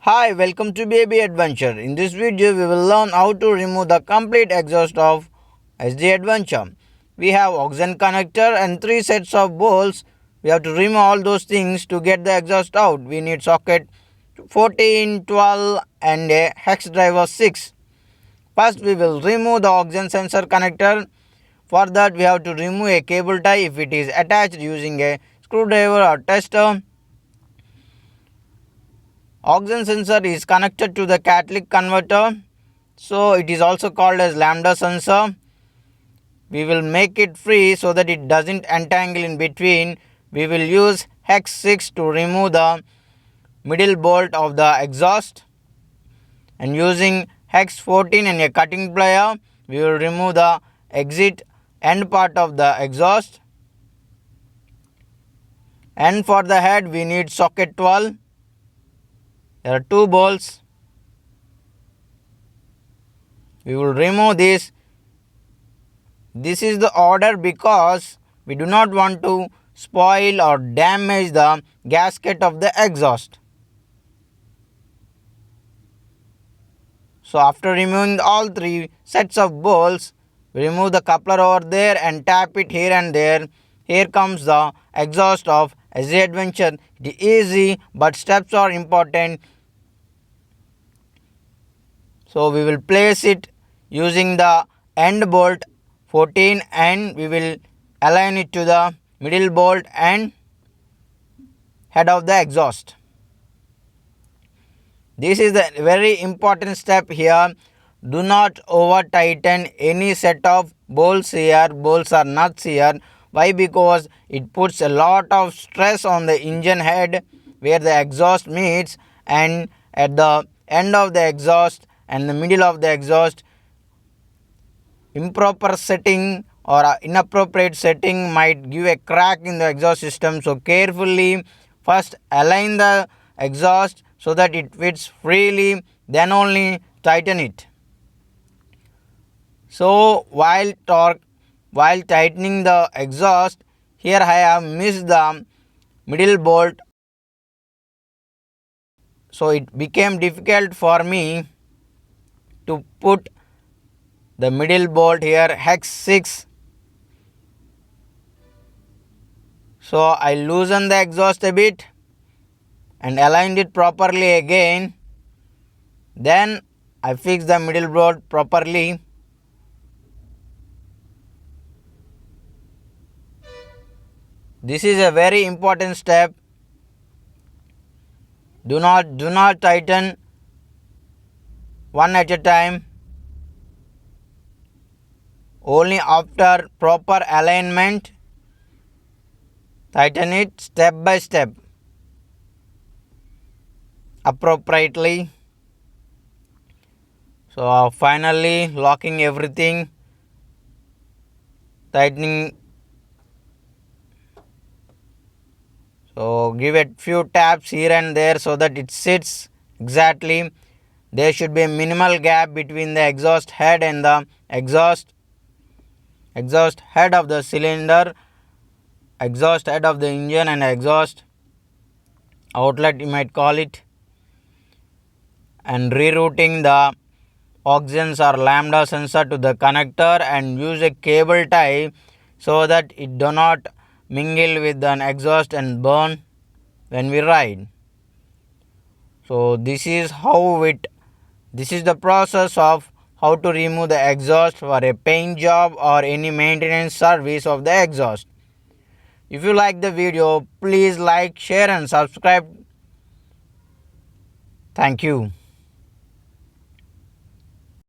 Hi, welcome to Baby Adventure. In this video, we will learn how to remove the complete exhaust of Yezdi Adventure. We have oxygen connector and 3 sets of bolts. We have to remove all those things to get the exhaust out. We need socket 14, 12 and a hex driver 6. First, we will remove the oxygen sensor connector. For that, we have to remove a cable tie if it is attached using a screwdriver or tester. Oxygen sensor is connected to the catalytic converter, so it is also called as lambda sensor. We will make it free so that it doesn't entangle in between. We will use hex 6 to remove the middle bolt of the exhaust, and using hex 14 and a cutting plier we will remove the exit end part of the exhaust. And for the head we need socket 12. There are 2 bolts. We will remove this. This is the order because we do not want to spoil or damage the gasket of the exhaust. So after removing all 3 sets of bolts, we remove the coupler over there and tap it here and there. Here comes the exhaust of Yezdi Adventure. It is easy, but steps are important. So we will place it using the end bolt 14 and we will align it to the middle bolt and head of the exhaust. This is a very important step here. Do not over tighten any set of bolts here, bolts or nuts here. Why? Because it puts a lot of stress on the engine head where the exhaust meets, and at the end of the exhaust and the middle of the exhaust, improper setting or inappropriate setting might give a crack in the exhaust system. So carefully first align the exhaust so that it fits freely, then only tighten it. So while tightening the exhaust, here I have missed the middle bolt, so it became difficult for me to put the middle bolt here, hex 6. So I loosened the exhaust a bit and aligned it properly again. Then I fixed the middle bolt properly. This is a very important step. Do not tighten one at a time. Only after proper alignment tighten it step by step appropriately. So finally locking everything, tightening. So give it few taps here and there so that it sits exactly. There should be a minimal gap between the exhaust head and the exhaust head of the cylinder, exhaust head of the engine and exhaust outlet, you might call it. And rerouting the oxygens or lambda sensor to the connector, and use a cable tie so that it do not mingle with an exhaust and burn when we ride. So this is the process of how to remove the exhaust for a paint job or any maintenance service of the exhaust. If you like the video, please like, share and subscribe. Thank you.